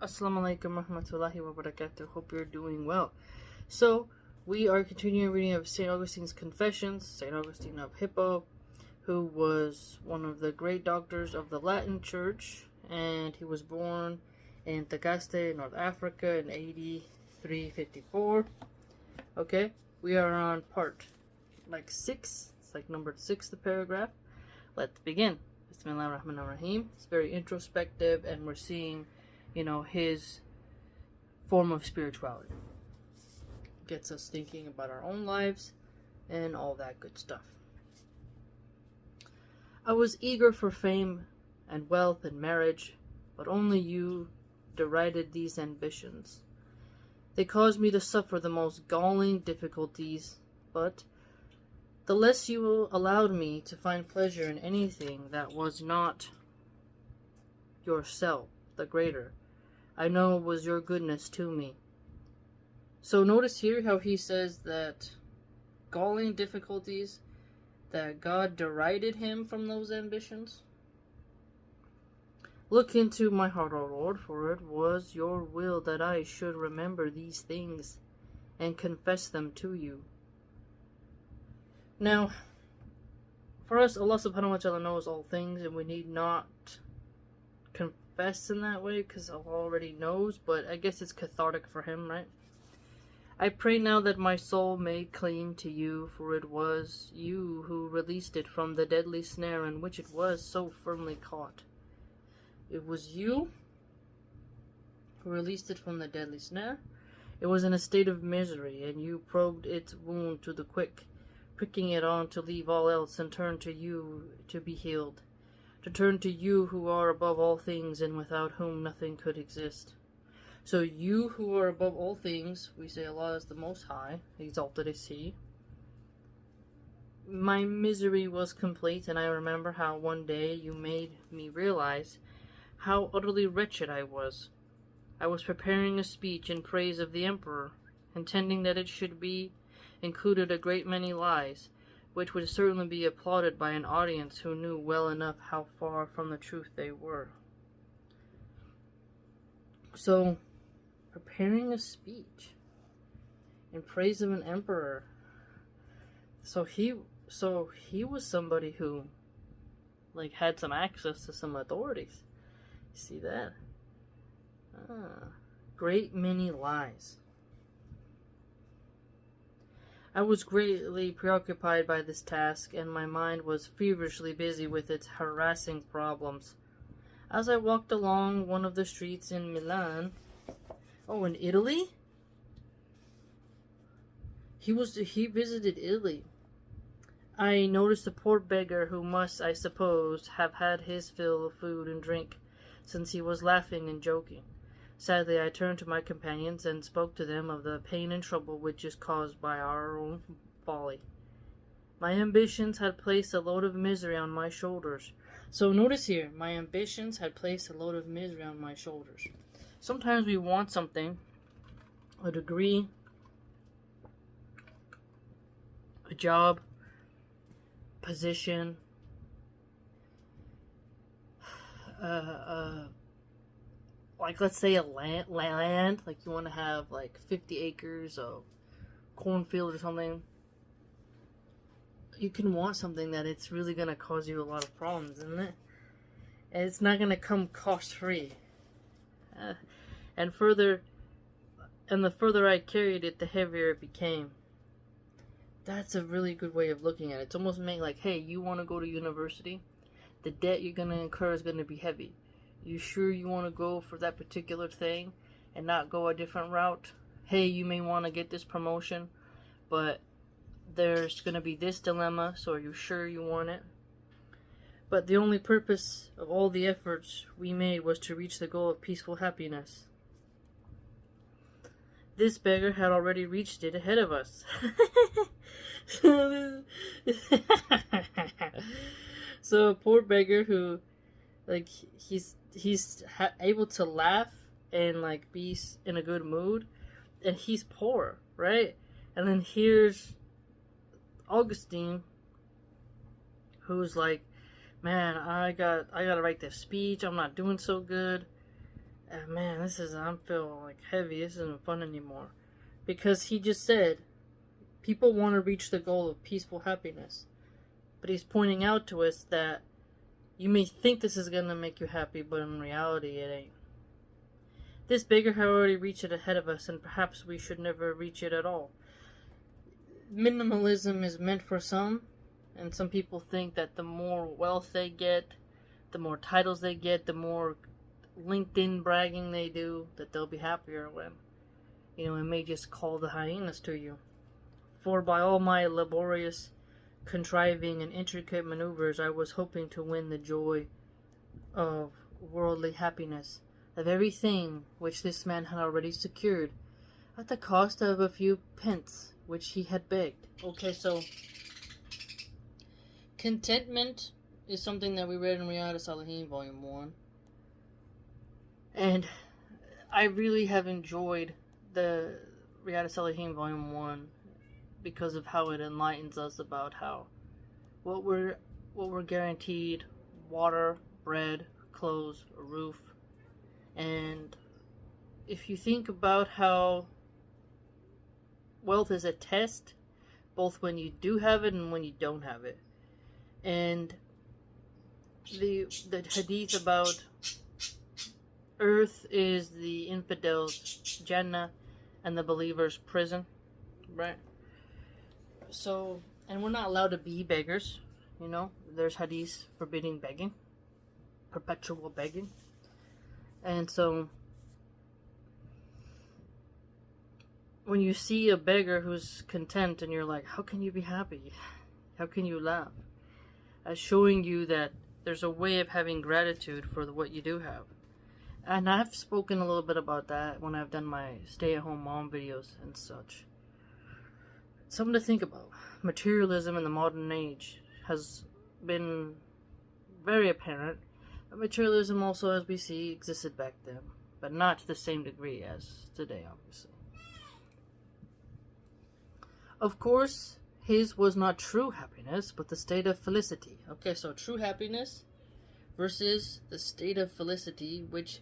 Assalamu alaikum warahmatullahi wabarakatuh. Hope you're doing well. So, we are continuing reading of St. Augustine's Confessions, St. Augustine of Hippo, who was one of the great doctors of the Latin Church, and he was born in Tagaste, North Africa in AD 354. Okay, we are on part 6. It's number 6, the paragraph. Let's begin. Bismillahirrahmanirrahim. It's very introspective, and we're seeing his form of spirituality. Gets us thinking about our own lives and all that good stuff. I was eager for fame and wealth and marriage, but only you derided these ambitions. They caused me to suffer the most galling difficulties, but the less you allowed me to find pleasure in anything that was not yourself, the greater I know was your goodness to me. So notice here how he says that galling difficulties, that God derided him from those ambitions. Look into my heart, O Lord, for it was your will that I should remember these things and confess them to you. Now, for us, Allah subhanahu wa ta'ala knows all things, and we need not confess in that way because Allah already knows, but I guess it's cathartic for him, right? I pray now that my soul may cling to you, for it was you who released it from the deadly snare in which it was so firmly caught. It was you who released it from the deadly snare. It was in a state of misery, and you probed its wound to the quick, pricking it on to leave all else and turn to you to be healed. To turn to you who are above all things and without whom nothing could exist. So you who are above all things, we say Allah is the Most High, exalted is He. My misery was complete, and I remember how one day you made me realize how utterly wretched I was. I was preparing a speech in praise of the Emperor, intending that it should be included a great many lies, which would certainly be applauded by an audience who knew well enough how far from the truth they were. So, preparing a speech in praise of an emperor. So he was somebody who had some access to some authorities. You see that? Great many lies. I was greatly preoccupied by this task, and my mind was feverishly busy with its harassing problems. As I walked along one of the streets in Milan, in Italy? He visited Italy. I noticed a poor beggar who must, I suppose, have had his fill of food and drink, since he was laughing and joking. Sadly, I turned to my companions and spoke to them of the pain and trouble which is caused by our own folly. My ambitions had placed a load of misery on my shoulders. So notice here, my ambitions had placed a load of misery on my shoulders. Sometimes we want something, a degree, a job, position, let's say a land, you want to have 50 acres of cornfield or something. You can want something that it's really going to cause you a lot of problems, isn't it? And it's not going to come cost-free. And the further I carried it, the heavier it became. That's a really good way of looking at it. It's almost hey, you want to go to university? The debt you're going to incur is going to be heavy. You sure you want to go for that particular thing and not go a different route? Hey, you may want to get this promotion, but there's going to be this dilemma, so are you sure you want it? But the only purpose of all the efforts we made was to reach the goal of peaceful happiness. This beggar had already reached it ahead of us. So a poor beggar who, he's able to laugh and be in a good mood, and he's poor, right? And then here's Augustine, who's man, I gotta write this speech. I'm not doing so good. Man, I'm feeling like heavy. This isn't fun anymore. Because he just said, people want to reach the goal of peaceful happiness. But he's pointing out to us that you may think this is going to make you happy, but in reality it ain't. This beggar had already reached it ahead of us, and perhaps we should never reach it at all. Minimalism is meant for some, and some people think that the more wealth they get, the more titles they get, the more LinkedIn bragging they do, that they'll be happier when, it may just call the hyenas to you. For by all my laborious contriving and intricate maneuvers, I was hoping to win the joy of worldly happiness, the very thing which this man had already secured, at the cost of a few pence which he had begged. Okay, so contentment is something that we read in Riyadh Salihin, Volume 1. And I really have enjoyed the Riyadh Salihin, Volume 1, because of how it enlightens us about how what we're guaranteed: water, bread, clothes, a roof. And if you think about how wealth is a test, both when you do have it and when you don't have it. And the hadith about earth is the infidel's Jannah and the believer's prison, right? So, and we're not allowed to be beggars, There's hadiths forbidding begging, perpetual begging. And so, when you see a beggar who's content and you're like, how can you be happy? How can you laugh? As showing you that there's a way of having gratitude for what you do have. And I've spoken a little bit about that when I've done my stay-at-home mom videos and such. Something to think about. Materialism in the modern age has been very apparent. But materialism also, as we see, existed back then. But not to the same degree as today, obviously. Of course, his was not true happiness, but the state of felicity. Okay, so true happiness versus the state of felicity, which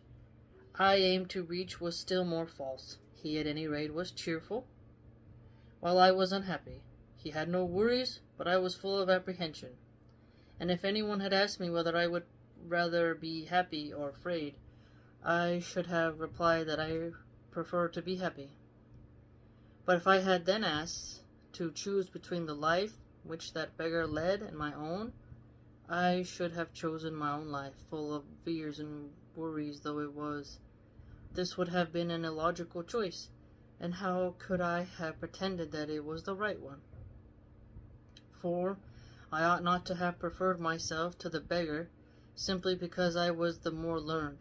I aimed to reach, was still more false. He, at any rate, was cheerful, while I was unhappy. He had no worries, but I was full of apprehension. And if anyone had asked me whether I would rather be happy or afraid, I should have replied that I prefer to be happy. But if I had then asked to choose between the life which that beggar led and my own, I should have chosen my own life, full of fears and worries though it was. This would have been an illogical choice, and how could I have pretended that it was the right one? For I ought not to have preferred myself to the beggar, simply because I was the more learned.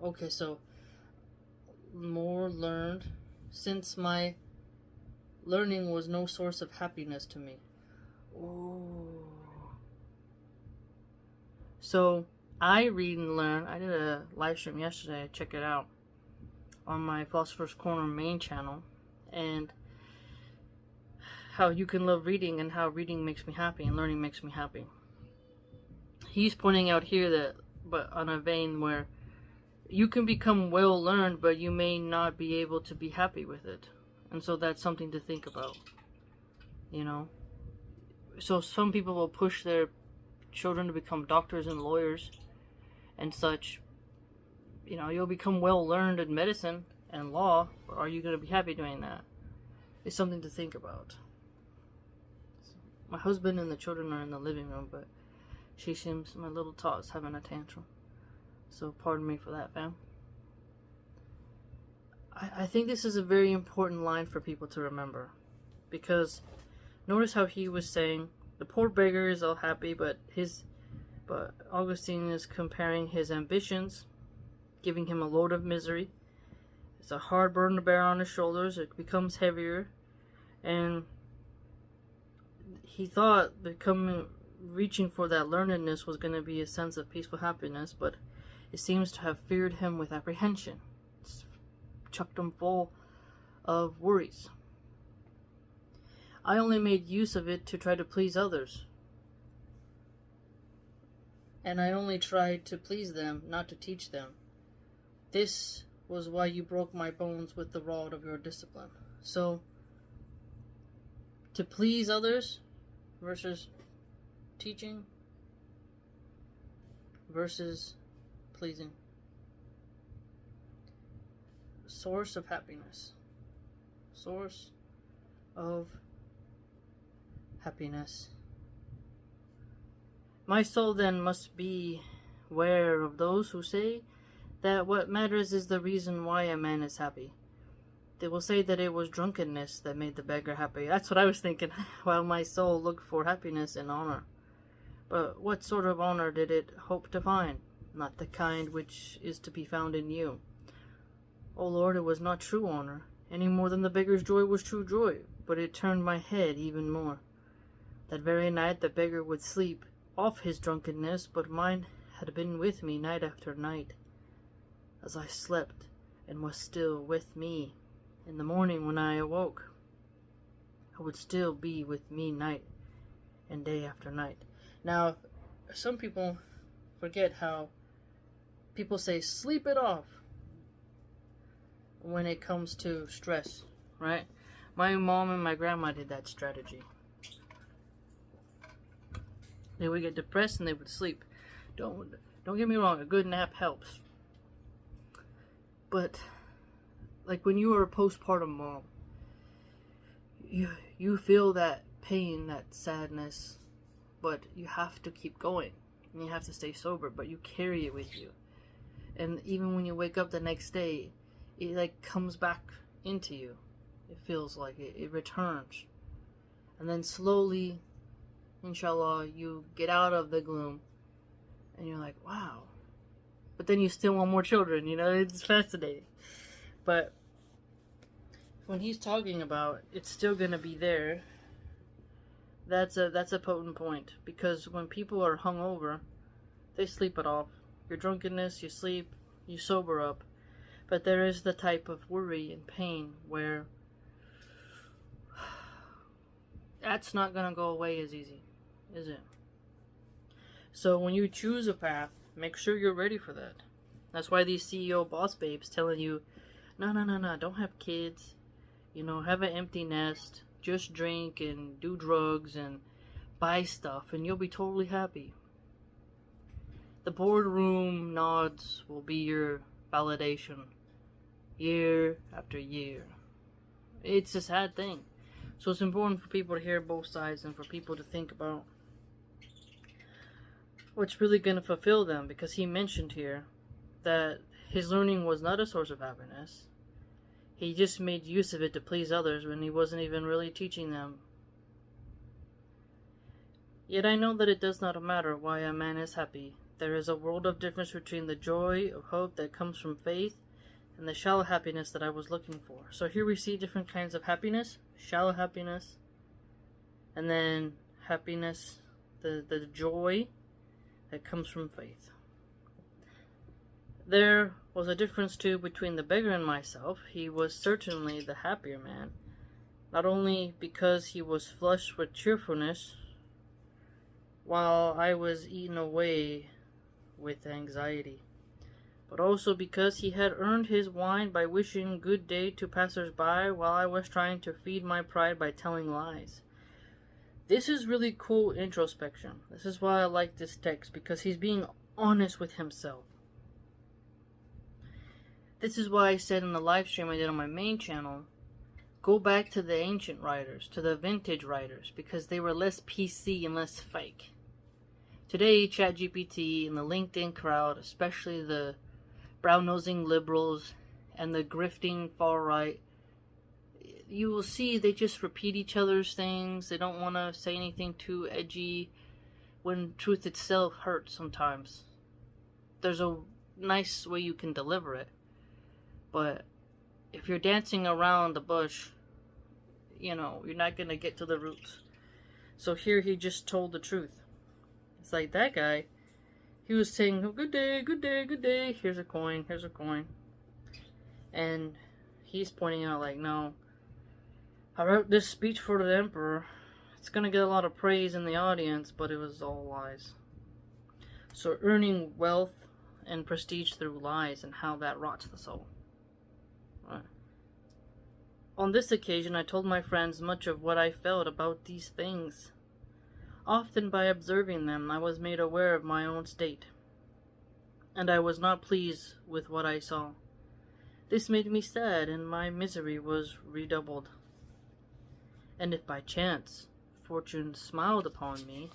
Okay, so, more learned, since my learning was no source of happiness to me. Ooh. So, I read and learn. I did a live stream yesterday. Check it out on my Philosopher's Corner main channel. And how you can love reading and how reading makes me happy and learning makes me happy. He's pointing out here that, but on a vein where you can become well learned, but you may not be able to be happy with it. And so that's something to think about, So some people will push their children to become doctors and lawyers and such. You'll become well learned in medicine and law, but are you going to be happy doing that? It's something to think about. My husband and the children are in the living room, but she seems, my little tot is having a tantrum. So pardon me for that, fam. I think this is a very important line for people to remember, because notice how he was saying the poor beggar is all happy, but Augustine is comparing his ambitions, giving him a load of misery. It's a hard burden to bear on his shoulders. It becomes heavier, and he thought reaching for that learnedness was going to be a sense of peaceful happiness, but it seems to have feared him with apprehension. It's chucked him full of worries. I only made use of it to try to please others. And I only tried to please them, not to teach them. This was why you broke my bones with the rod of your discipline. So, to please others versus teaching versus pleasing. Source of happiness. Source of happiness. My soul then must be aware of those who say that what matters is the reason why a man is happy. They will say that it was drunkenness that made the beggar happy. That's what I was thinking, while my soul looked for happiness and honor. But what sort of honor did it hope to find? Not the kind which is to be found in you. O Lord, it was not true honor, any more than the beggar's joy was true joy, but it turned my head even more. That very night the beggar would sleep off his drunkenness, but mine had been with me night after night, as I slept, and was still with me. In the morning when I awoke, I would still be with me night and day after night. Now, some people forget how people say sleep it off when it comes to stress, right? My mom and my grandma did that strategy. They would get depressed and they would sleep. Don't get me wrong, a good nap helps. But like when you are a postpartum mom, you feel that pain, that sadness, but you have to keep going. And you have to stay sober, but you carry it with you. And even when you wake up the next day, it like comes back into you. It feels like it returns. And then slowly, inshallah, you get out of the gloom and you're like, wow. But then you still want more children, you know, it's fascinating. But when he's talking about it's still gonna be there, that's a potent point. Because when people are hungover, they sleep it off. Your drunkenness, you sleep, you sober up. But there is the type of worry and pain where that's not gonna go away as easy, is it? So when you choose a path, make sure you're ready for that. That's why these CEO boss babes telling you, no, don't have kids. You know, have an empty nest. Just drink and do drugs and buy stuff and you'll be totally happy. The boardroom nods will be your validation year after year. It's a sad thing. So it's important for people to hear both sides and for people to think about what's really going to fulfill them, because he mentioned here that his learning was not a source of happiness. He just made use of it to please others when he wasn't even really teaching them. Yet I know that it does not matter why a man is happy. There is a world of difference between the joy of hope that comes from faith and the shallow happiness that I was looking for. So here we see different kinds of happiness. Shallow happiness, and then happiness, the joy that comes from faith. There was a difference too between the beggar and myself. He was certainly the happier man, not only because he was flushed with cheerfulness, while I was eaten away with anxiety, but also because he had earned his wine by wishing good day to passers-by, while I was trying to feed my pride by telling lies. This is really cool introspection. This is why I like this text, because he's being honest with himself. This is why I said in the live stream I did on my main channel, go back to the ancient writers, to the vintage writers, because they were less PC and less fake. Today, ChatGPT and the LinkedIn crowd, especially the brown-nosing liberals and the grifting far-right, you will see they just repeat each other's things. They don't want to say anything too edgy when truth itself hurts sometimes. There's a nice way you can deliver it, but if you're dancing around the bush, you know, you're not going to get to the roots. So here he just told the truth. It's like that guy, he was saying, oh, good day, good day, good day, here's a coin, here's a coin. And he's pointing out like, no, I wrote this speech for the emperor. It's going to get a lot of praise in the audience, but it was all lies. So earning wealth and prestige through lies and how that rots the soul. Right. On this occasion, I told my friends much of what I felt about these things. Often by observing them, I was made aware of my own state, and I was not pleased with what I saw. This made me sad, and my misery was redoubled. And if by chance fortune smiled upon me,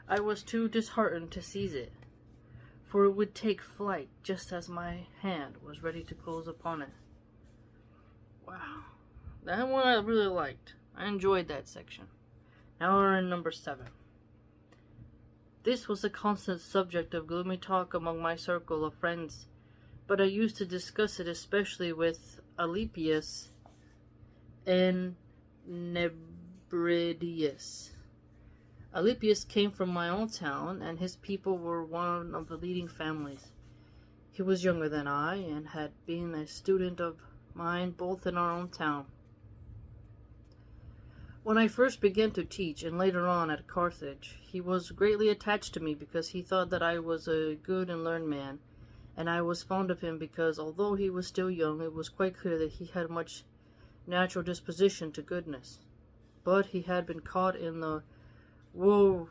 I was too disheartened to seize it, for it would take flight just as my hand was ready to close upon it. Wow. That one I really liked. I enjoyed that section. Now we're in number 7. This was a constant subject of gloomy talk among my circle of friends, but I used to discuss it especially with Alypius and Nebridius. Alypius came from my own town, and his people were one of the leading families. He was younger than I, and had been a student of mine both in our own town. When I first began to teach, and later on at Carthage, he was greatly attached to me because he thought that I was a good and learned man, and I was fond of him because, although he was still young, it was quite clear that he had much natural disposition to goodness. But he had been caught in the whirl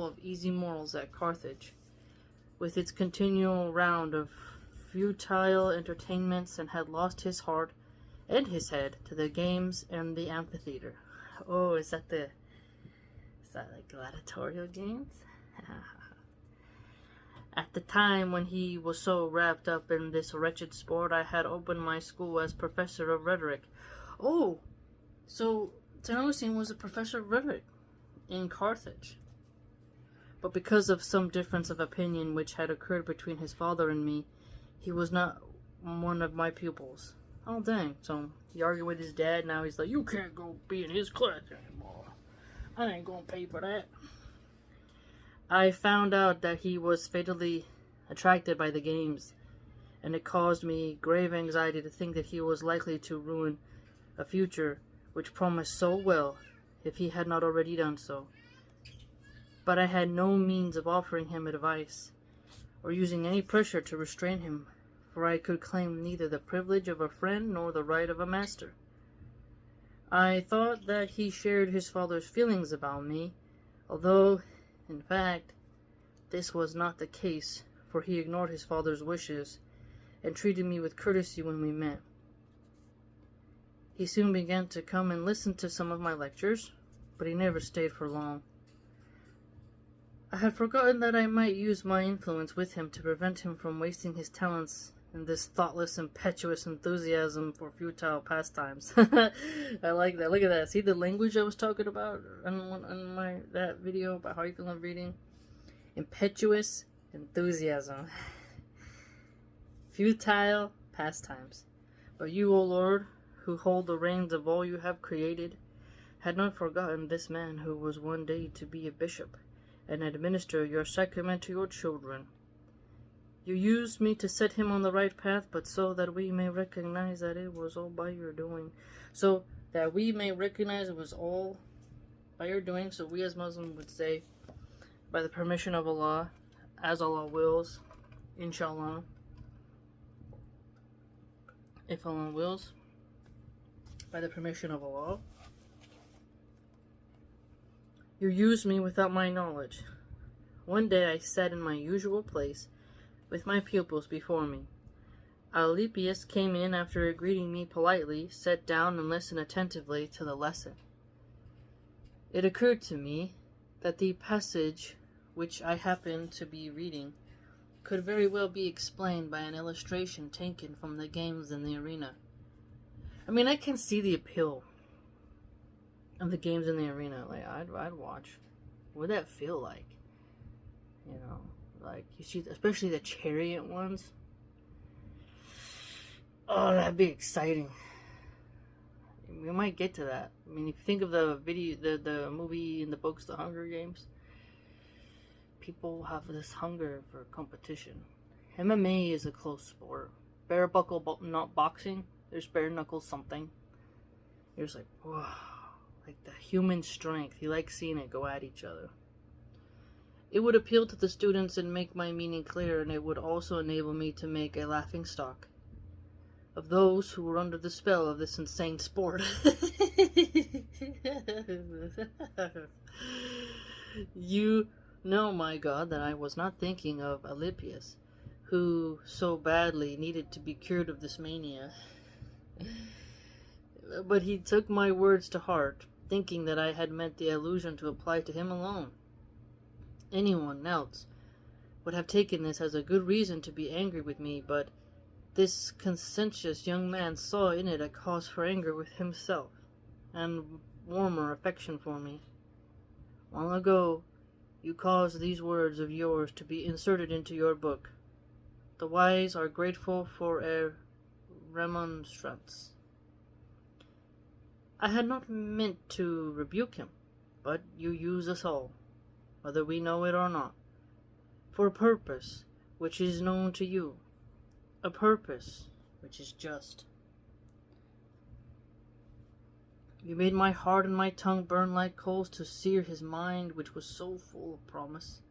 of easy morals at Carthage, with its continual round of futile entertainments, and had lost his heart and his head to the games and the amphitheater. Oh, is that like gladiatorial games? At the time when he was so wrapped up in this wretched sport, I had opened my school as professor of rhetoric. Oh, so St. Augustine was a professor of rhetoric in Carthage. But because of some difference of opinion which had occurred between his father and me, he was not one of my pupils. Oh, dang. So he argued with his dad. Now he's like, you can't go be in his class anymore. I ain't gonna pay for that. I found out that he was fatally attracted by the games, and it caused me grave anxiety to think that he was likely to ruin a future which promised so well, if he had not already done so. But I had no means of offering him advice, or using any pressure to restrain him, for I could claim neither the privilege of a friend nor the right of a master. I thought that he shared his father's feelings about me, although, in fact, this was not the case, for he ignored his father's wishes, and treated me with courtesy when we met. He soon began to come and listen to some of my lectures, but he never stayed for long. I had forgotten that I might use my influence with him to prevent him from wasting his talents in this thoughtless, impetuous enthusiasm for futile pastimes. I like that. Look at that. See the language I was talking about in that video about how you can love reading? Impetuous enthusiasm. Futile pastimes. But you, O Lord, who hold the reins of all you have created, had not forgotten this man who was one day to be a bishop, and administer your sacrament to your children. You used me to set him on the right path, but so that we may recognize that it was all by your doing. So that we may recognize it was all by your doing. So we as Muslims would say, by the permission of Allah, as Allah wills, inshallah, if Allah wills, by the permission of Allah. You used me without my knowledge. One day I sat in my usual place, with my pupils before me. Alypius came in after greeting me politely, sat down and listened attentively to the lesson. It occurred to me that the passage which I happened to be reading could very well be explained by an illustration taken from the games in the arena. I mean, I can see the appeal of the games in the arena. Like, I'd watch. What would that feel like? You know, like, you see, especially the chariot ones. Oh, that'd be exciting. We might get to that. I mean, if you think of the movie and the books, The Hunger Games, people have this hunger for competition. MMA is a close sport. Bare buckle, not boxing. There's bare knuckle something. You're just like, whoa. Like the human strength. You like seeing it go at each other. It would appeal to the students and make my meaning clear, and it would also enable me to make a laughing stock of those who were under the spell of this insane sport. You know, my God, that I was not thinking of Alypius, who so badly needed to be cured of this mania. But he took my words to heart, thinking that I had meant the allusion to apply to him alone. Anyone else would have taken this as a good reason to be angry with me, but this conscientious young man saw in it a cause for anger with himself, and warmer affection for me. Long ago, you caused these words of yours to be inserted into your book. The wise are grateful for a remonstrance. I had not meant to rebuke him, but you use us all, whether we know it or not, for a purpose which is known to you, a purpose which is just. You made my heart and my tongue burn like coals to sear his mind, which was so full of promise,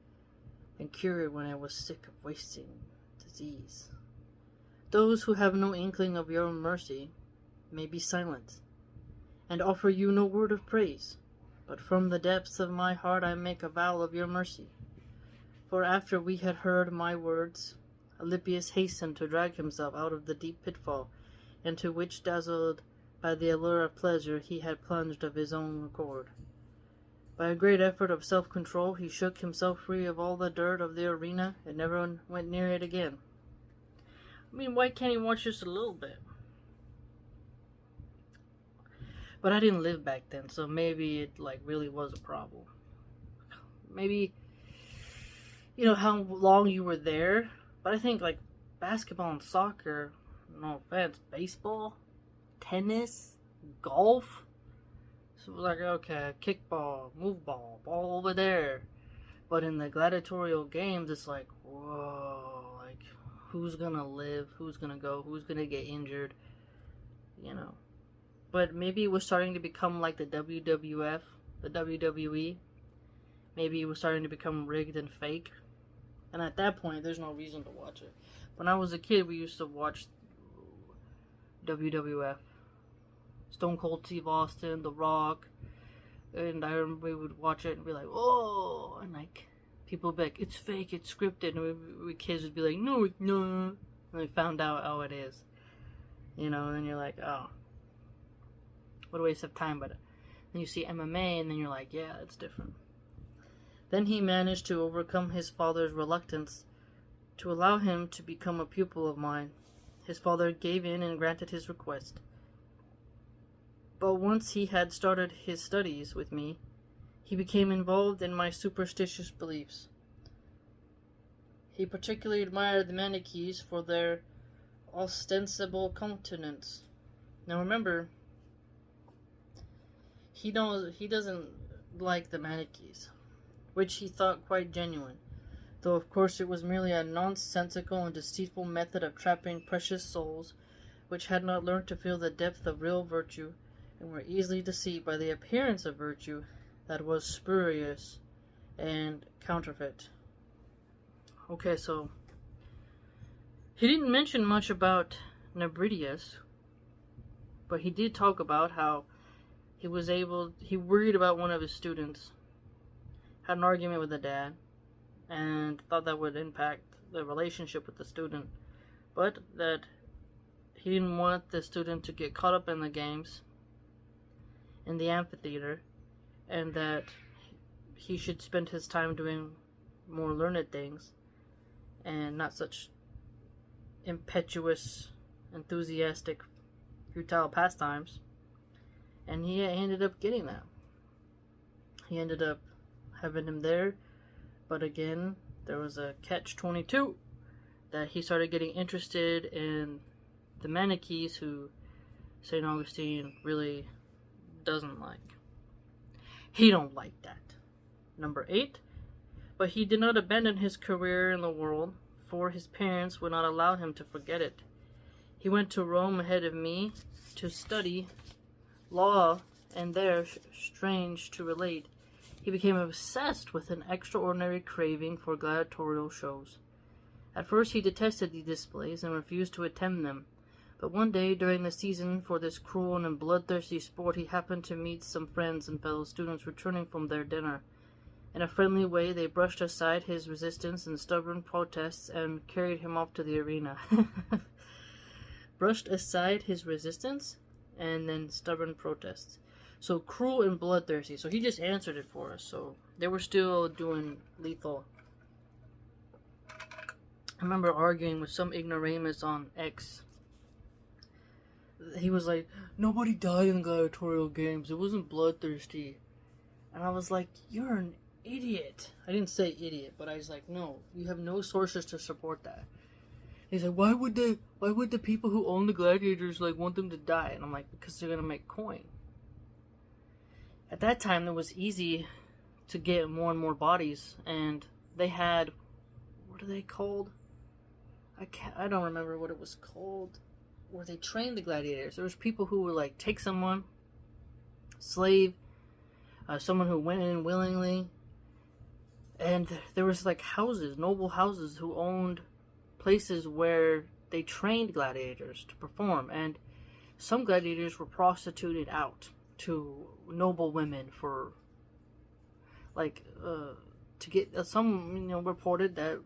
and cure it when I was sick of wasting disease. Those who have no inkling of your mercy may be silent, and offer you no word of praise, but from the depths of my heart I make a vow of your mercy. For after we had heard my words, Alypius hastened to drag himself out of the deep pitfall, into which, dazzled by the allure of pleasure, he had plunged of his own accord. By a great effort of self-control, he shook himself free of all the dirt of the arena and never went near it again. I mean, why can't he watch just a little bit? But I didn't live back then, so maybe it really was a problem. Maybe, how long you were there. But I think basketball and soccer, no offense, baseball, tennis, golf. So it was okay, kickball, move ball over there. But in the gladiatorial games, it's whoa, who's gonna live, who's gonna go, who's gonna get injured, But maybe it was starting to become like the WWF, the WWE. Maybe it was starting to become rigged and fake. And at that point, there's no reason to watch it. When I was a kid, we used to watch WWF. Stone Cold Steve Austin, The Rock. And I remember we would watch it and be like, oh! And people would be like, it's fake, it's scripted. And we kids would be like, no, it's not. And we found out, oh, it is. And then you're like, oh. What a waste of time. But then you see MMA and then you're like, yeah, it's different. Then he managed to overcome his father's reluctance to allow him to become a pupil of mine. His father gave in and granted his request. But once he had started his studies with me, he became involved in my superstitious beliefs. He particularly admired the Manichees for their ostensible continence. Now remember, he doesn't like the Manichees, which he thought quite genuine, though of course it was merely a nonsensical and deceitful method of trapping precious souls which had not learned to feel the depth of real virtue and were easily deceived by the appearance of virtue that was spurious and counterfeit. Okay, so he didn't mention much about Nebridius, but he did talk about how he worried about one of his students, had an argument with the dad, and thought that would impact the relationship with the student, but that he didn't want the student to get caught up in the games in the amphitheater, and that he should spend his time doing more learned things and not such impetuous, enthusiastic, futile pastimes. And he ended up getting that. He ended up having him there, but again, there was a catch-22 that he started getting interested in the Manichees, who St. Augustine really doesn't like. He don't like that. Number 8, but he did not abandon his career in the world, for his parents would not allow him to forget it. He went to Rome ahead of me to study law, and there, strange to relate, he became obsessed with an extraordinary craving for gladiatorial shows. At first he detested the displays and refused to attend them, but one day during the season for this cruel and bloodthirsty sport he happened to meet some friends and fellow students returning from their dinner. In a friendly way they brushed aside his resistance and stubborn protests and carried him off to the arena. Brushed aside his resistance and then stubborn protests. So cruel and bloodthirsty. So he just answered it for us. So they were still doing lethal. I remember arguing with some ignoramus on X. He was like, nobody died in the gladiatorial games. It wasn't bloodthirsty. And I was like, you're an idiot. I didn't say idiot, but I was like, no, you have no sources to support that. He's like, why would the people who own the gladiators like want them to die? And I'm like, because they're gonna make coin. At that time, it was easy to get more and more bodies, and they had, what are they called? I don't remember what it was called. Where they trained the gladiators. There was people who would like take someone, slave, someone who went in willingly, and there was like houses, noble houses, who owned places where they trained gladiators to perform, and some gladiators were prostituted out to noble women for like to get some reported that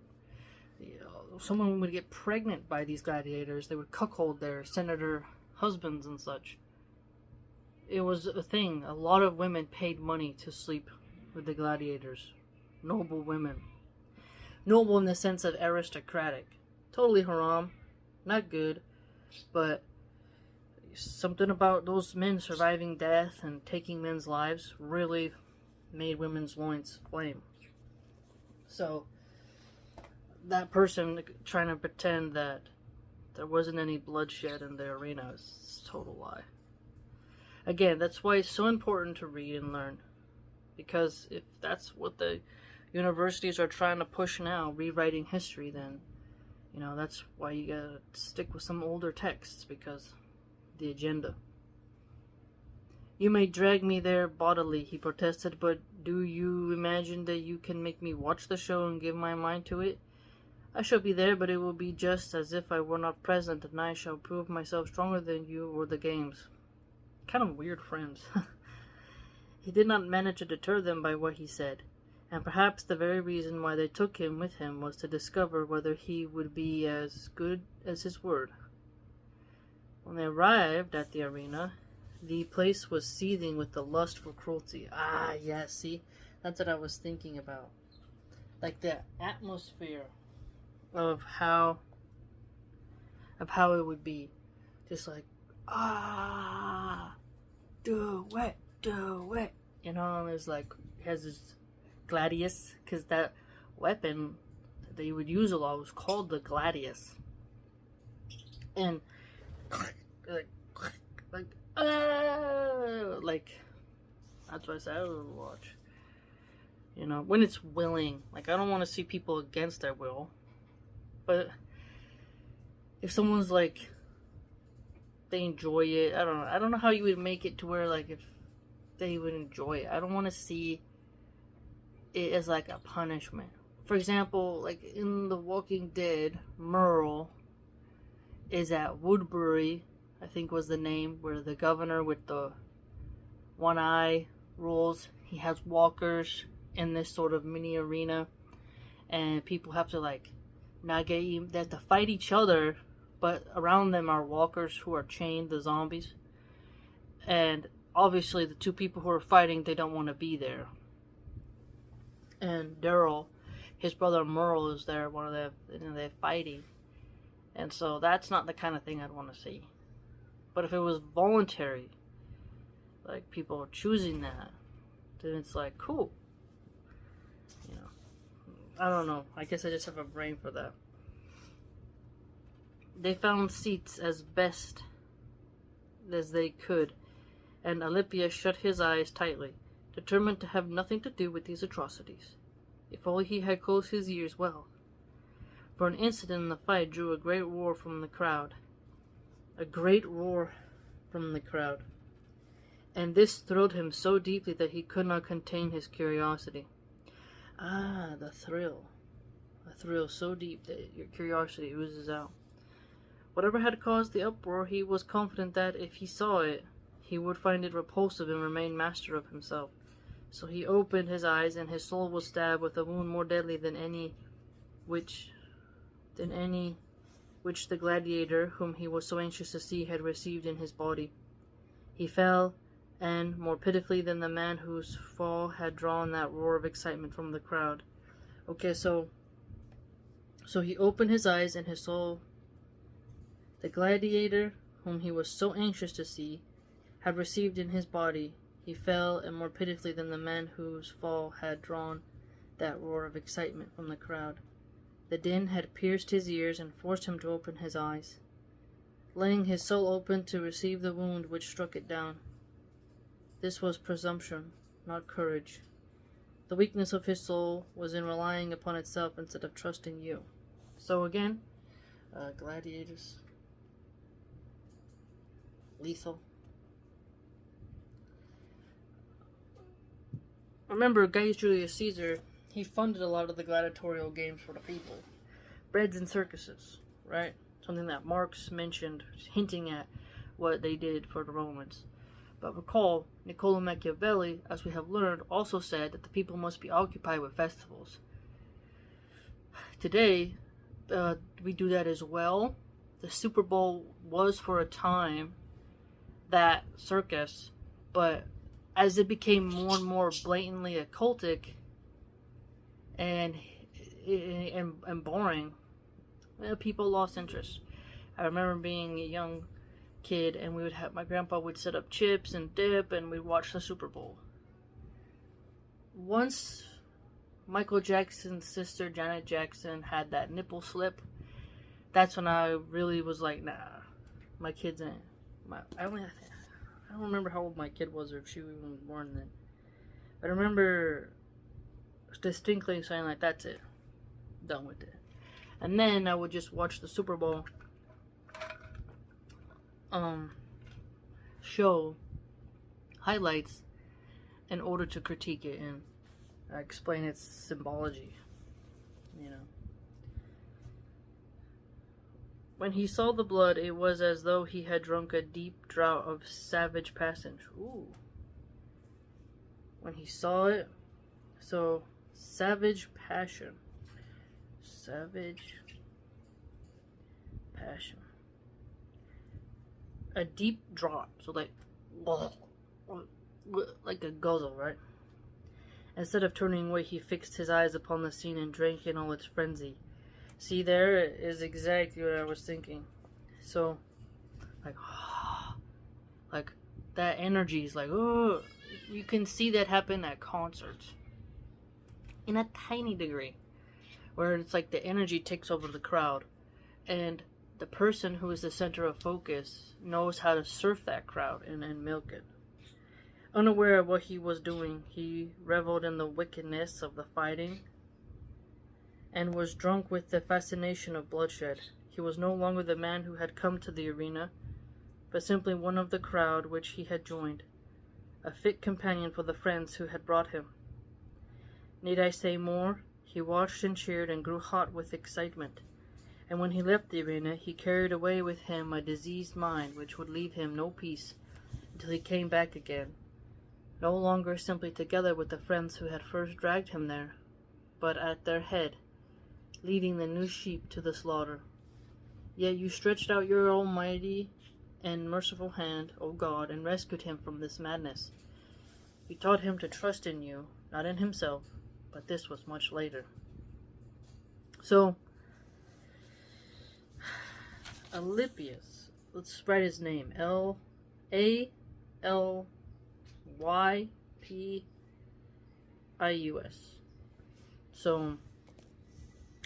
someone would get pregnant by these gladiators. They would cuckold their senator husbands and such. It was a thing. A lot of women paid money to sleep with the gladiators. Noble women. Noble in the sense of aristocratic. Totally haram. Not good. But something about those men surviving death and taking men's lives really made women's loins flame. So that person trying to pretend that there wasn't any bloodshed in the arena is a total lie. Again, that's why it's so important to read and learn. Because if that's what the universities are trying to push now, rewriting history, then that's why you gotta stick with some older texts, because the agenda. You may drag me there bodily, he protested, but do you imagine that you can make me watch the show and give my mind to it? I shall be there, but it will be just as if I were not present, and I shall prove myself stronger than you or the games. Kind of weird friends. He did not manage to deter them by what he said, and perhaps the very reason why they took him with him was to discover whether he would be as good as his word. When they arrived at the arena, the place was seething with the lust for cruelty. Ah, yes, see? That's what I was thinking about. Like the atmosphere of how it would be. Just like, do it. There's like, he has this gladius, because that weapon that they would use a lot was called the gladius. And like that's what I said I would watch. When it's willing. Like, I don't want to see people against their will. But if someone's like, they enjoy it, I don't know how you would make it to where like if they would enjoy it. I don't want to see it as like a punishment. For example, like in The Walking Dead, Merle is at Woodbury, I think was the name, where the governor with the one eye rules. He has walkers in this sort of mini arena, and people have to like not get you. They have to fight each other, but around them are walkers who are chained, the zombies. And obviously the two people who are fighting, they don't want to be there. And Daryl, his brother Merle, is there, one of them, and they're fighting. And so that's not the kind of thing I'd want to see. But if it was voluntary, like people are choosing that, then it's like, cool. I don't know. I guess I just have a brain for that. They found seats as best as they could, and Alypius shut his eyes tightly, determined to have nothing to do with these atrocities. If only he had closed his ears well. For an incident in the fight drew a great roar from the crowd. A great roar from the crowd. and this thrilled him so deeply that he could not contain his curiosity. Ah, the thrill. A thrill so deep that your curiosity oozes out. Whatever had caused the uproar, he was confident that if he saw it, he would find it repulsive and remain master of himself. So he opened his eyes, and his soul was stabbed with a wound more deadly than any which the gladiator, whom he was so anxious to see, had received in his body. He fell, and more pitifully than the man whose fall had drawn that roar of excitement from the crowd. Okay, so he opened his eyes, and his soul, the gladiator, whom he was so anxious to see, had received in his body. He fell, and more pitifully than the man whose fall had drawn that roar of excitement from the crowd. The din had pierced his ears and forced him to open his eyes, laying his soul open to receive the wound which struck it down. This was presumption, not courage. The weakness of his soul was in relying upon itself instead of trusting you. So again, gladiators, lethal. Remember, Gaius Julius Caesar, he funded a lot of the gladiatorial games for the people. Breads and circuses, right? Something that Marx mentioned, hinting at what they did for the Romans. But recall, Niccolo Machiavelli, as we have learned, also said that the people must be occupied with festivals. Today, we do that as well. The Super Bowl was for a time that circus, but as it became more and more blatantly occultic and boring, people lost interest. I remember being a young kid, and my grandpa would set up chips and dip, and we'd watch the Super Bowl. Once Michael Jackson's sister Janet Jackson had that nipple slip, that's when I really was like, nah, my kids ain't. I don't remember how old my kid was, or if she was even born then. But I remember distinctly saying, like, that's it. Done with it. And then I would just watch the Super Bowl show highlights in order to critique it and explain its symbology. You know. When he saw the blood, it was as though he had drunk a deep draught of savage passion. Ooh. When he saw it, so savage passion. Savage passion. A deep draught, so like a guzzle, right? Instead of turning away, he fixed his eyes upon the scene and drank in all its frenzy. See, there is exactly what I was thinking. So, like that energy is like, oh, you can see that happen at concerts in a tiny degree, where it's like the energy takes over the crowd, and the person who is the center of focus knows how to surf that crowd and milk it. Unaware of what he was doing, he reveled in the wickedness of the fighting and was drunk with the fascination of bloodshed. He was no longer the man who had come to the arena, but simply one of the crowd which he had joined, a fit companion for the friends who had brought him. Need I say more? He watched and cheered and grew hot with excitement, and when he left the arena, he carried away with him a diseased mind which would leave him no peace until he came back again, no longer simply together with the friends who had first dragged him there, but at their head, leading the new sheep to the slaughter. Yet you stretched out your almighty and merciful hand, O God, and rescued him from this madness. You taught him to trust in you, not in himself, but this was much later. So, Alypius, let's write his name, Alypius. So,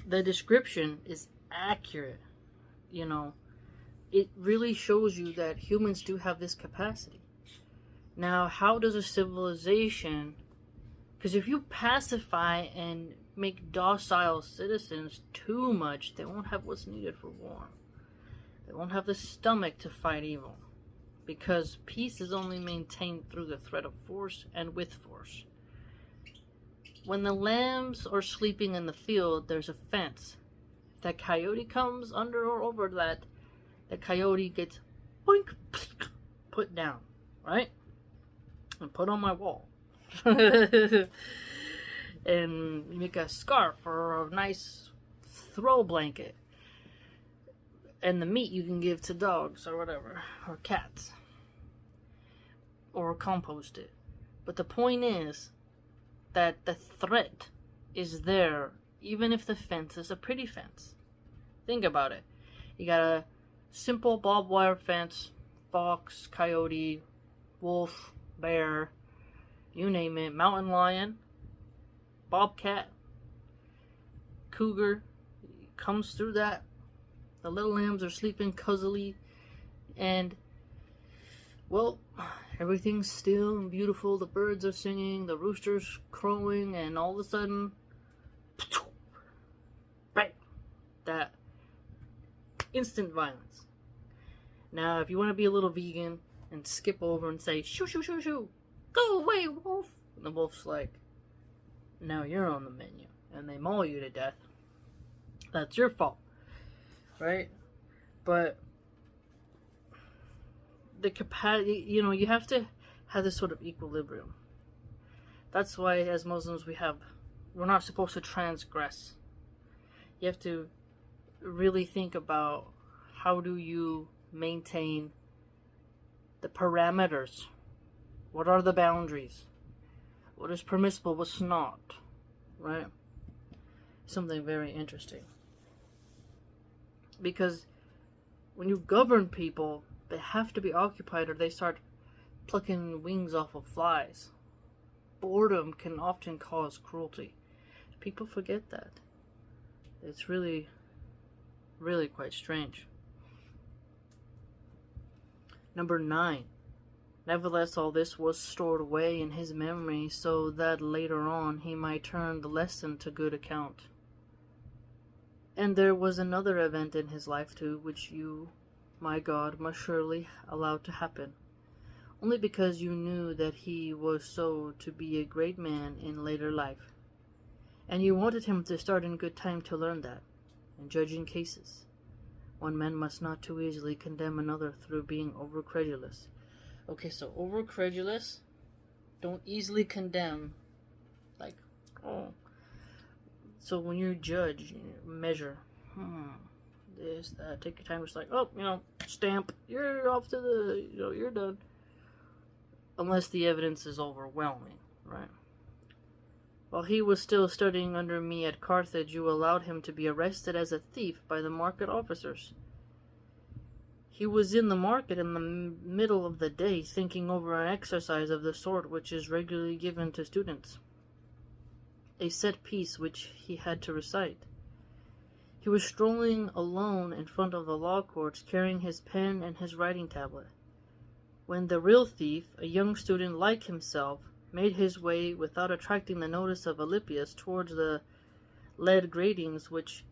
the description is accurate, you know. It really shows you that humans do have this capacity. Now, how does a civilization... Because if you pacify and make docile citizens too much, they won't have what's needed for war. They won't have the stomach to fight evil. because peace is only maintained through the threat of force and with force. When the lambs are sleeping in the field, there's a fence. If that coyote comes under or over that, the coyote gets boink, put down, right? And put on my wall. And make a scarf or a nice throw blanket. And the meat you can give to dogs or whatever, or cats. Or compost it. But the point is that the threat is there, even if the fence is a pretty fence. Think about it. You got a simple barbed wire fence, fox, coyote, wolf, bear, you name it, mountain lion, bobcat, cougar, comes through that. The little lambs are sleeping cozily, and, well, everything's still and beautiful. The birds are singing, the rooster's crowing, and all of a sudden, bang, that instant violence. Now, if you want to be a little vegan and skip over and say, shoo, shoo, shoo, shoo, go away, wolf, and the wolf's like, now you're on the menu, and they maul you to death, that's your fault, right? But the capacity, you have to have this sort of equilibrium. That's why, as Muslims, we're not supposed to transgress. You have to really think about how do you maintain the parameters. What are the boundaries? What is permissible, what's not, right? Something very interesting. Because when you govern people, they have to be occupied or they start plucking wings off of flies. Boredom can often cause cruelty. People forget that. It's really, really quite strange. Number 9. Nevertheless, all this was stored away in his memory so that later on he might turn the lesson to good account. And there was another event in his life too, which you, my God, must surely allow to happen, only because you knew that he was so to be a great man in later life, and you wanted him to start in good time to learn that. In judging cases, one man must not too easily condemn another through being over-credulous. Okay, so over-credulous, don't easily condemn, like, oh. So when you judge, you measure, this, that, take your time, just like, oh, stamp, you're off to the, you're done. Unless the evidence is overwhelming, right? While he was still studying under me at Carthage, you allowed him to be arrested as a thief by the market officers. He was in the market in the middle of the day, thinking over an exercise of the sort which is regularly given to students, a set piece which he had to recite. He was strolling alone in front of the law courts, carrying his pen and his writing tablet, when the real thief, a young student like himself, made his way, without attracting the notice of Alypius, towards the lead gratings which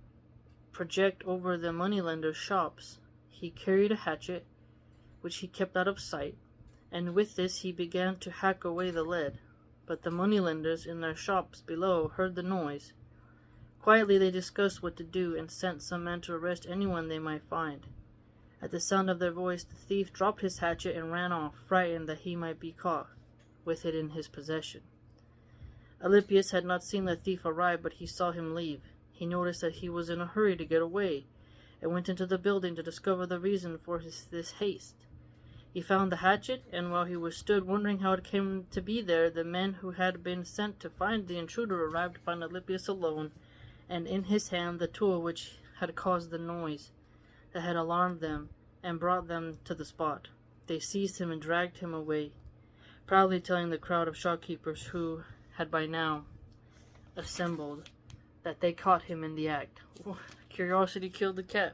project over the moneylenders' shops. He carried a hatchet, which he kept out of sight, and with this he began to hack away the lead. But the moneylenders in their shops below heard the noise. Quietly they discussed what to do, and sent some men to arrest anyone they might find. At the sound of their voice, the thief dropped his hatchet and ran off, frightened that he might be caught with it in his possession. Alypius had not seen the thief arrive, but he saw him leave. He noticed that he was in a hurry to get away, and went into the building to discover the reason for this haste. He found the hatchet, and while he stood wondering how it came to be there, the men who had been sent to find the intruder arrived to find Alypius alone, and in his hand the tool which had caused the noise that had alarmed them, and brought them to the spot. They seized him and dragged him away, proudly telling the crowd of shopkeepers who had by now assembled that they caught him in the act. Curiosity killed the cat.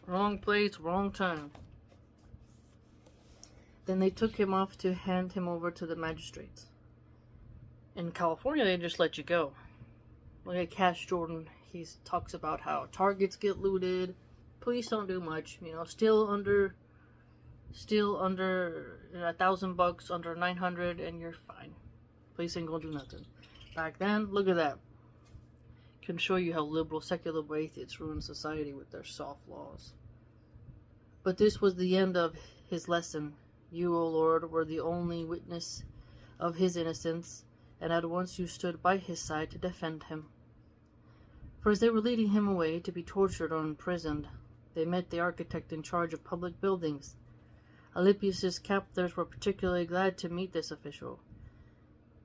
Wrong place, wrong time. Then they took him off to hand him over to the magistrates. In California, they just let you go. Look at Cash Jordan. He talks about how Targets get looted, Please don't do much. Still under $1,000, under 900, and you're fine. Police ain't gonna do nothing. Back then, look at that. Can show you how liberal secular atheists ruin society with their soft laws. But this was the end of his lesson. You, O Lord, were the only witness of his innocence, and at once you stood by his side to defend him. For as they were leading him away to be tortured or imprisoned, they met the architect in charge of public buildings. Alypius's captors were particularly glad to meet this official,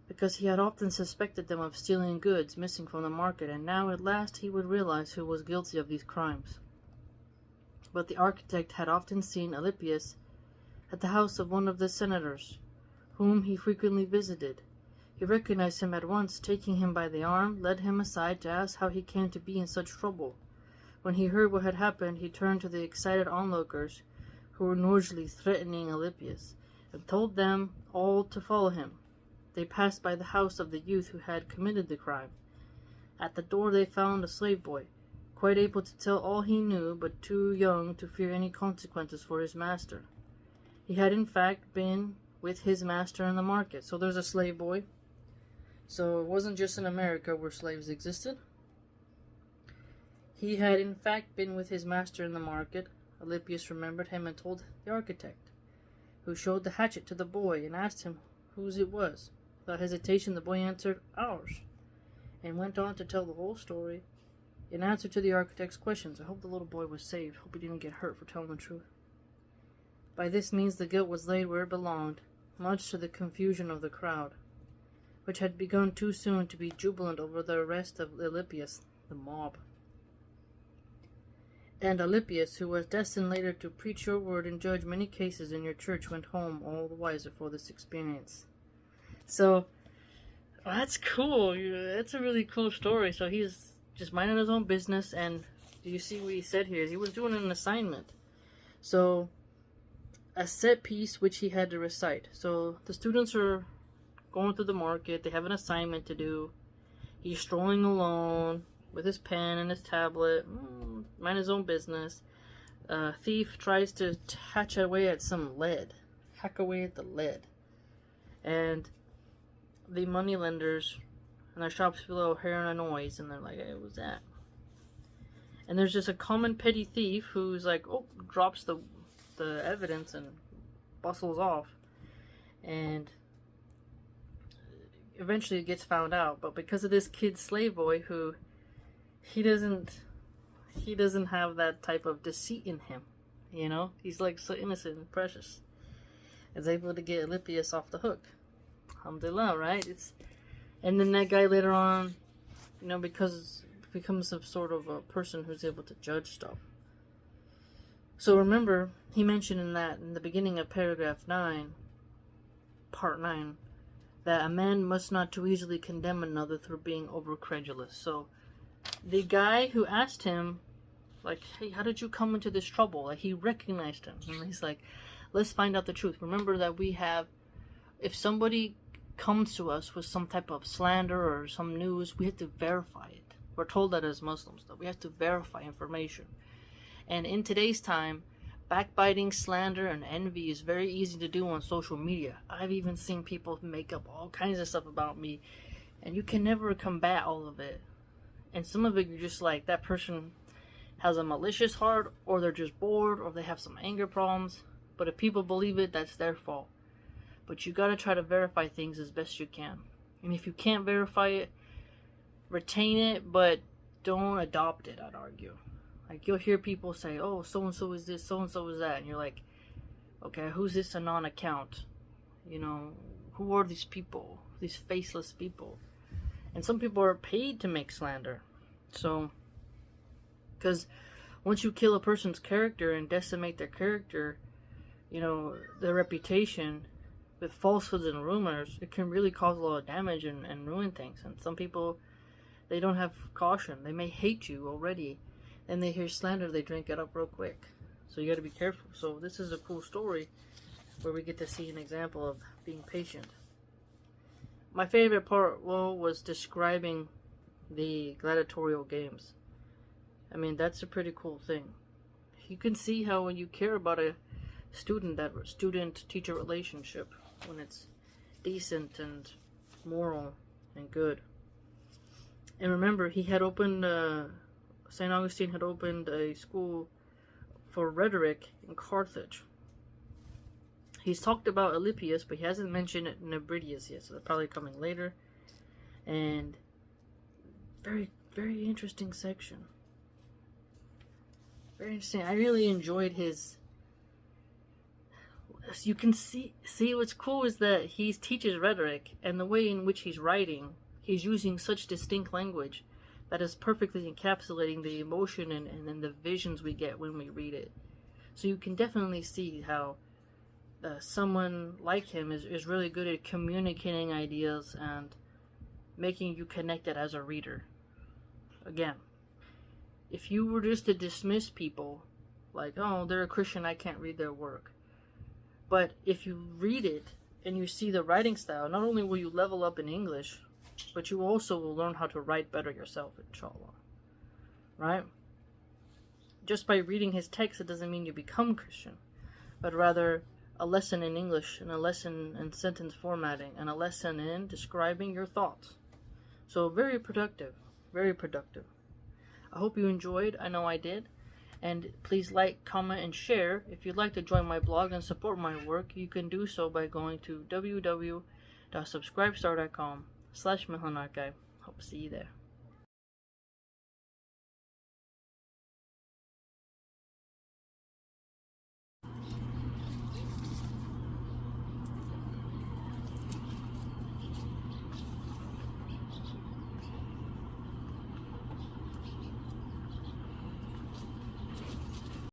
because he had often suspected them of stealing goods missing from the market, and now at last he would realize who was guilty of these crimes. But the architect had often seen Alypius at the house of one of the senators, whom he frequently visited. He recognized him at once, taking him by the arm, led him aside to ask how he came to be in such trouble. When he heard what had happened, he turned to the excited onlookers, who were noisily threatening Alypius, and told them all to follow him. They passed by the house of the youth who had committed the crime. At the door they found a slave boy, quite able to tell all he knew, but too young to fear any consequences for his master. He had in fact been with his master in the market. So there's a slave boy. So it wasn't just in America where slaves existed. He had in fact been with his master in the market. Alypius remembered him and told the architect, who showed the hatchet to the boy and asked him whose it was. Without hesitation, the boy answered, "Ours," and went on to tell the whole story in answer to the architect's questions. I hope the little boy was saved. Hope he didn't get hurt for telling the truth. By this means the guilt was laid where it belonged, much to the confusion of the crowd, which had begun too soon to be jubilant over the arrest of Alypius, the mob. And Alypius, who was destined later to preach your word and judge many cases in your church, went home all the wiser for this experience. So, that's cool. It's a really cool story. So he's just minding his own business, and do you see what he said here? He was doing an assignment. So, a set piece which he had to recite. So, the students are going through the market. They have an assignment to do. He's strolling alone with his pen and his tablet, mind his own business. A thief tries to hack away at the lead. And the moneylenders and their shops below hearing a noise, and they're like, "Hey, what's that?" And there's just a common petty thief who's like, drops the evidence and bustles off. And eventually it gets found out, but because of this kid slave boy who he doesn't have that type of deceit in him, he's like so innocent and precious, is able to get Alypius off the hook. Alhamdulillah, right? And then that guy later on, because becomes some sort of a person who's able to judge stuff. So remember, he mentioned in the beginning of paragraph 9, part 9, that a man must not too easily condemn another through being overcredulous. So the guy who asked him, like, "Hey, how did you come into this trouble?" Like, he recognized him, and he's like, "Let's find out the truth." Remember that if somebody comes to us with some type of slander or some news, we have to verify it. We're told that as Muslims, that we have to verify information. And in today's time, backbiting, slander, and envy is very easy to do on social media. I've even seen people make up all kinds of stuff about me, and you can never combat all of it. And some of it, you're just like, that person has a malicious heart, or they're just bored, or they have some anger problems. But if people believe it, that's their fault. But you gotta try to verify things as best you can. And if you can't verify it, retain it, but don't adopt it, I'd argue. Like, you'll hear people say, "Oh, so-and-so is this, so-and-so is that," and you're like, okay, who's this anon account? Who are these people? These faceless people? And some people are paid to make slander. So, because once you kill a person's character and decimate their character, their reputation, with falsehoods and rumors, it can really cause a lot of damage and ruin things. And some people, they don't have caution. They may hate you already, and they hear slander, they drink it up real quick. So you got to be careful. So this is a cool story where we get to see an example of being patient. My favorite part, was describing the gladiatorial games. I mean, that's a pretty cool thing. You can see how when you care about a student, that student-teacher relationship, when it's decent and moral and good. And remember, he had opened, St. Augustine had opened a school for rhetoric in Carthage. He's talked about Alypius, but he hasn't mentioned Nebridius yet, so they're probably coming later. And very, very interesting section. Very interesting. I really enjoyed his... You can see what's cool is that he teaches rhetoric, and the way in which he's writing, he's using such distinct language that is perfectly encapsulating the emotion and the visions we get when we read it. So you can definitely see how someone like him is really good at communicating ideas and making you connected as a reader. Again, if you were just to dismiss people like, oh, they're a Christian, I can't read their work. But if you read it and you see the writing style, not only will you level up in English, but you also will learn how to write better yourself, inshallah. Right? Just by reading his text, it doesn't mean you become Christian, but rather a lesson in English, and a lesson in sentence formatting, and a lesson in describing your thoughts. So very productive, very productive. I hope you enjoyed. I know I did. And please like, comment, and share. If you'd like to join my blog and support my work, you can do so by going to www.subscribestar.com/MilhanArchive. Hope to see you there.